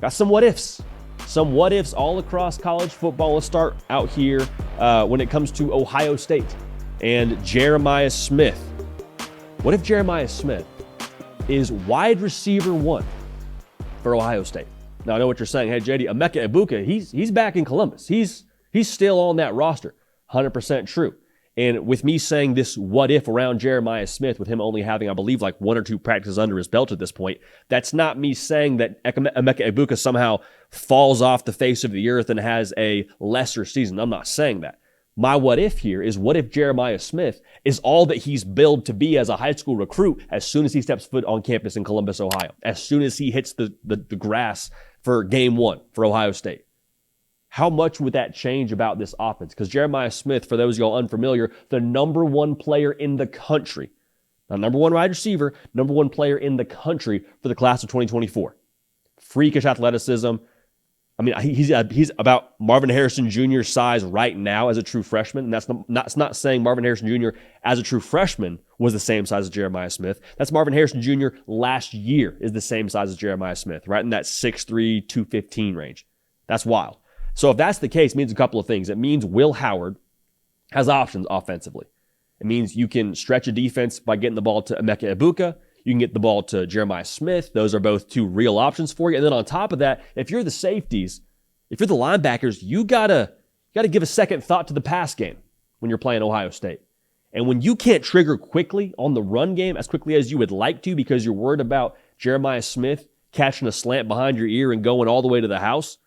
got some what ifs. Some what ifs all across college football. Let's start out here when it comes to Ohio State and Jeremiah Smith. What if Jeremiah Smith is wide receiver 1 for Ohio State? Now, I know what you're saying. Hey, JD, Emeka Egbuka, he's back in Columbus. He's still on that roster. 100% true. And with me saying this what if around Jeremiah Smith, with him only having, I believe, like 1 or 2 practices under his belt at this point, that's not me saying that Emeka Egbuka somehow falls off the face of the earth and has a lesser season. I'm not saying that. My what if here is, what if Jeremiah Smith is all that he's billed to be as a high school recruit as soon as he steps foot on campus in Columbus, Ohio, as soon as he hits the grass for game 1 for Ohio State? How much would that change about this offense? Because Jeremiah Smith, for those of y'all unfamiliar, the number 1 player in the country, not number 1 wide receiver, number 1 player in the country for the class of 2024. Freakish athleticism. I mean, he's about Marvin Harrison Jr.'s size right now as a true freshman. And that's not saying Marvin Harrison Jr. as a true freshman was the same size as Jeremiah Smith. That's Marvin Harrison Jr. last year is the same size as Jeremiah Smith, right in that 6'3", 215 range. That's wild. So if that's the case, it means a couple of things. It means Will Howard has options offensively. It means you can stretch a defense by getting the ball to Emeka Egbuka. You can get the ball to Jeremiah Smith. Those are both 2 real options for you. And then on top of that, if you're the safeties, if you're the linebackers, you gotta give a second thought to the pass game when you're playing Ohio State. And when you can't trigger quickly on the run game as quickly as you would like to because you're worried about Jeremiah Smith catching a slant behind your ear and going all the way to the house,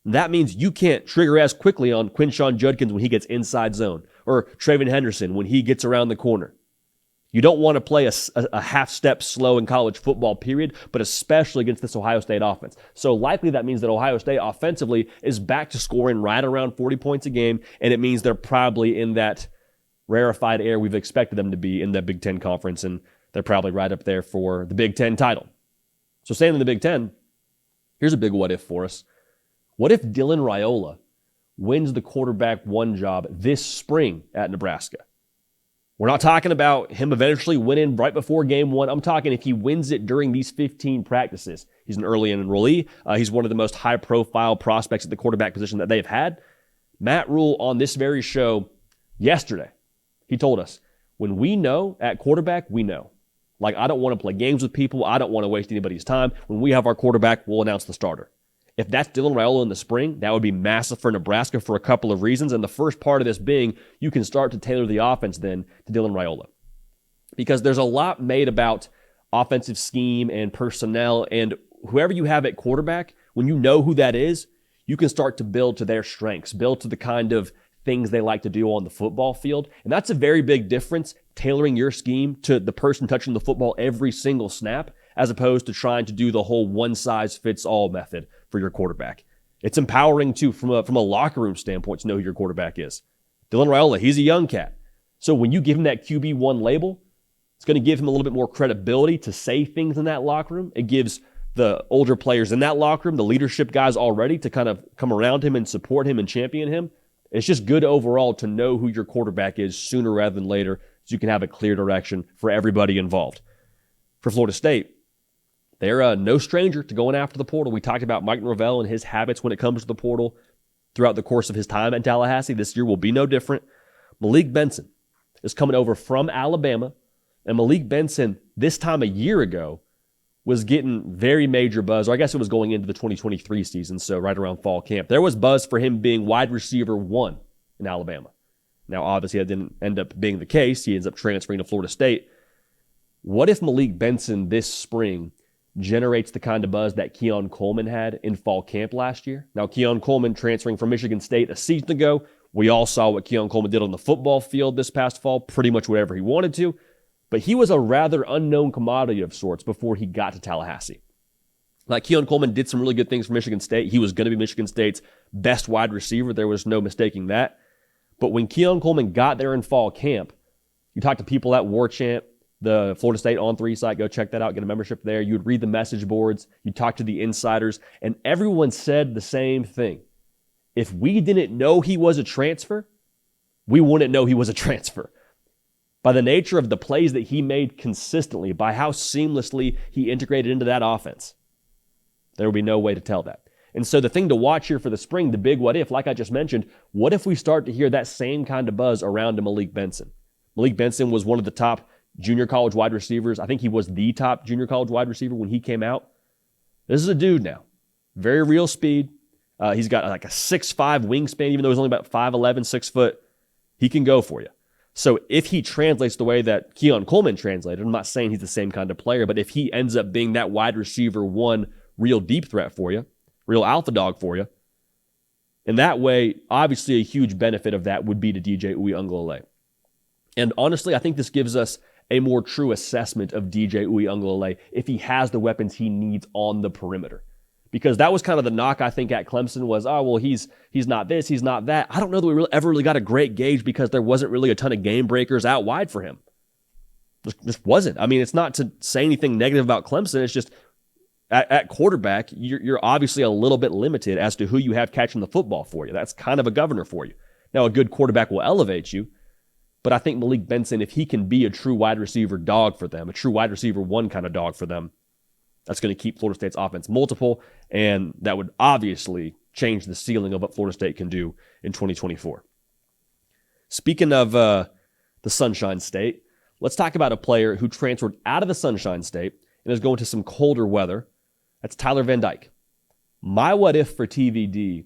that means you can't trigger as quickly on Quinshon Judkins when he gets inside zone, or Traven Henderson when he gets around the corner. You don't want to play a half step slow in college football, period, but especially against this Ohio State offense. So likely that means that Ohio State offensively is back to scoring right around 40 points a game, and it means they're probably in that rarefied air we've expected them to be in the Big Ten Conference, and they're probably right up there for the Big Ten title. So staying in the Big Ten, here's a big what if for us. What if Dylan Raiola wins the quarterback 1 job this spring at Nebraska? We're not talking about him eventually winning right before game 1. I'm talking if he wins it during these 15 practices. He's an early enrollee. He's one of the most high-profile prospects at the quarterback position that they've had. Matt Rule on this very show yesterday, he told us, when we know at quarterback, we know. Like, I don't want to play games with people. I don't want to waste anybody's time. When we have our quarterback, we'll announce the starter. If that's Dylan Raiola in the spring, that would be massive for Nebraska for a couple of reasons. And the first part of this being, you can start to tailor the offense then to Dylan Raiola. Because there's a lot made about offensive scheme and personnel, and whoever you have at quarterback, when you know who that is, you can start to build to their strengths, build to the kind of things they like to do on the football field. And that's a very big difference, tailoring your scheme to the person touching the football every single snap, as opposed to trying to do the whole one-size-fits-all method for your quarterback. It's empowering, too, from a locker room standpoint to know who your quarterback is. Dylan Raiola, he's a young cat. So when you give him that QB1 label, it's going to give him a little bit more credibility to say things in that locker room. It gives the older players in that locker room, the leadership guys already, to kind of come around him and support him and champion him. It's just good overall to know who your quarterback is sooner rather than later, so you can have a clear direction for everybody involved. For Florida State, they're no stranger to going after the portal. We talked about Mike Norvell and his habits when it comes to the portal throughout the course of his time in Tallahassee. This year will be no different. Malik Benson is coming over from Alabama, and Malik Benson, this time a year ago, was getting very major buzz, or I guess it was going into the 2023 season, so right around fall camp. There was buzz for him being wide receiver 1 in Alabama. Now, obviously, that didn't end up being the case. He ends up transferring to Florida State. What if Malik Benson this spring generates the kind of buzz that Keon Coleman had in fall camp last year? Now, Keon Coleman transferring from Michigan State a season ago, we all saw what Keon Coleman did on the football field this past fall, pretty much whatever he wanted to, but he was a rather unknown commodity of sorts before he got to Tallahassee. Like, Keon Coleman did some really good things for Michigan State. He was going to be Michigan State's best wide receiver. There was no mistaking that. But when Keon Coleman got there in fall camp, you talk to people at War Chant, the Florida State On 3 site, go check that out, get a membership there. You would read the message boards, you talk to the insiders, and everyone said the same thing. If we didn't know he was a transfer, we wouldn't know he was a transfer. By the nature of the plays that he made consistently, by how seamlessly he integrated into that offense. There will be no way to tell that. And so the thing to watch here for the spring, the big what if, like I just mentioned, what if we start to hear that same kind of buzz around a Malik Benson? Malik Benson was one of the top junior college wide receivers. I think he was the top junior college wide receiver when he came out. This is a dude now. Very real speed. He's got like a 6'5" wingspan, even though he's only about 5'11", 6 foot. He can go for you. So if he translates the way that Keon Coleman translated, I'm not saying he's the same kind of player, but if he ends up being that wide receiver one real deep threat for you, real alpha dog for you, in that way, obviously a huge benefit of that would be to DJ Uiagalelei. And honestly, I think this gives us a more true assessment of DJ Uiagalelei if he has the weapons he needs on the perimeter. Because that was kind of the knock, I think, at Clemson was, oh, well, he's not this, he's not that. I don't know that we ever really got a great gauge because there wasn't really a ton of game breakers out wide for him. Just wasn't. I mean, it's not to say anything negative about Clemson. It's just at quarterback, you're obviously a little bit limited as to who you have catching the football for you. That's kind of a governor for you. Now, a good quarterback will elevate you, but I think Malik Benson, if he can be a true wide receiver dog for them, a true wide receiver one kind of dog for them, that's going to keep Florida State's offense multiple, and that would obviously change the ceiling of what Florida State can do in 2024. Speaking of the Sunshine State, let's talk about a player who transferred out of the Sunshine State and is going to some colder weather. That's Tyler Van Dyke. My what if for TVD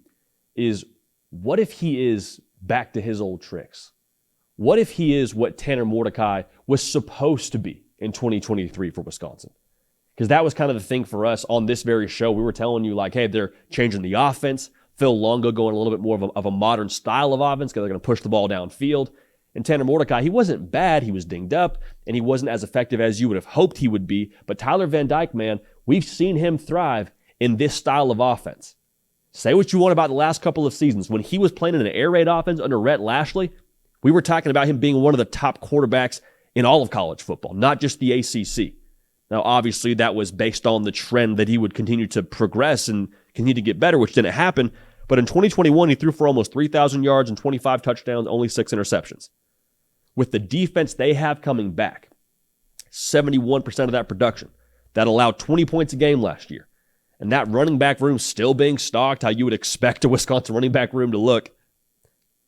is, what if he is back to his old tricks? What if he is what Tanner Mordecai was supposed to be in 2023 for Wisconsin? Because that was kind of the thing for us on this very show. We were telling you, like, hey, they're changing the offense. Phil Longo going a little bit more of a modern style of offense because they're going to push the ball downfield. And Tanner Mordecai, he wasn't bad. He was dinged up, and he wasn't as effective as you would have hoped he would be. But Tyler Van Dyke, man, we've seen him thrive in this style of offense. Say what you want about the last couple of seasons. When he was playing in an air raid offense under Rhett Lashley, we were talking about him being one of the top quarterbacks in all of college football, not just the ACC. Now, obviously, that was based on the trend that he would continue to progress and continue to get better, which didn't happen. But in 2021, he threw for almost 3,000 yards and 25 touchdowns, only 6 interceptions. With the defense they have coming back, 71% of that production, that allowed 20 points a game last year. And that running back room still being stocked, how you would expect a Wisconsin running back room to look,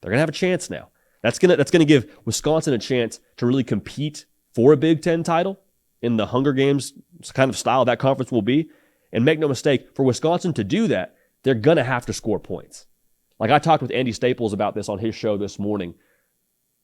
they're going to have a chance now. That's going to give Wisconsin a chance to really compete for a Big Ten title in the Hunger Games kind of style that conference will be. And make no mistake, for Wisconsin to do that, they're going to have to score points. Like I talked with Andy Staples about this on his show this morning.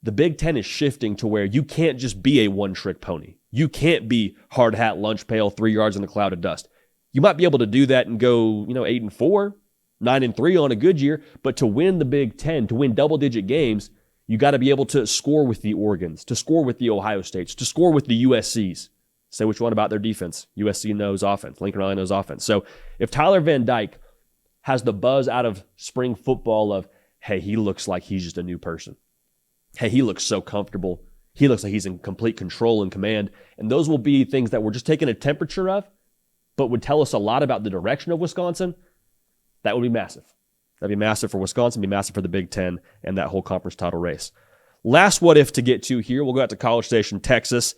The Big Ten is shifting to where you can't just be a one-trick pony. You can't be hard hat, lunch pail, 3 yards in a cloud of dust. You might be able to do that and go, 8-4, 9-3 on a good year, but to win the Big Ten, to win double-digit games, you got to be able to score with the Oregons, to score with the Ohio States, to score with the USCs. Say what you want about their defense. USC knows offense. Lincoln Riley knows offense. So if Tyler Van Dyke has the buzz out of spring football of, hey, he looks like he's just a new person. Hey, he looks so comfortable. He looks like he's in complete control and command. And those will be things that we're just taking a temperature of, but would tell us a lot about the direction of Wisconsin. That would be massive. That'd be massive for Wisconsin, be massive for the Big Ten and that whole conference title race. Last what if to get to here. We'll go out to College Station, Texas.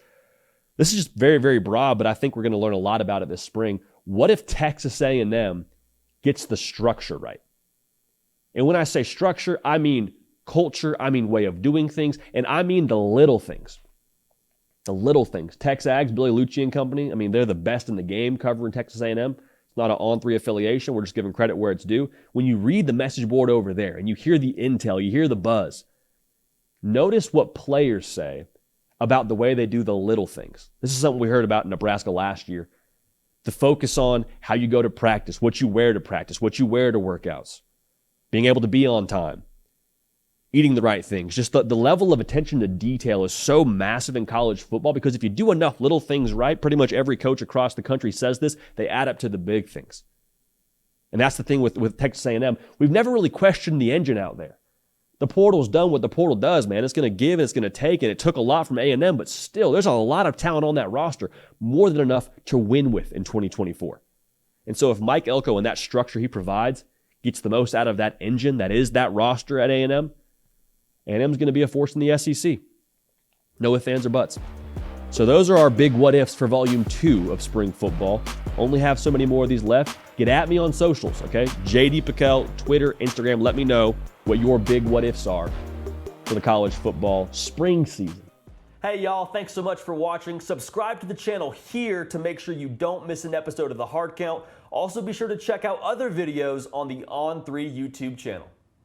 This is just very, very broad, but I think we're going to learn a lot about it this spring. What if Texas A&M gets the structure right? And when I say structure, I mean culture, I mean way of doing things, and I mean the little things. The little things. Tex Ags, Billy Lucci and company, I mean, they're the best in the game covering Texas A&M. It's not an on-3 affiliation. We're just giving credit where it's due. When you read the message board over there and you hear the intel, you hear the buzz, notice what players say about the way they do the little things. This is something we heard about in Nebraska last year. The focus on how you go to practice, what you wear to practice, what you wear to workouts, being able to be on time, eating the right things. Just the level of attention to detail is so massive in college football because if you do enough little things right, pretty much every coach across the country says this, they add up to the big things. And that's the thing with Texas A&M. We've never really questioned the engine out there. The portal's done what the portal does, man. It's going to give and it's going to take, and it took a lot from A&M, but still, there's a lot of talent on that roster, more than enough to win with in 2024. And so if Mike Elko and that structure he provides gets the most out of that engine that is that roster at A&M's going to be a force in the SEC. No ifs, ands, or buts. So those are our big what ifs for volume 2 of spring football. Only have so many more of these left. Get at me on socials, okay? JD Pickell, Twitter, Instagram. Let me know what your big what ifs are for the college football spring season. Hey y'all, thanks so much for watching. Subscribe to the channel here to make sure you don't miss an episode of The Hard Count. Also be sure to check out other videos on the On3 YouTube channel.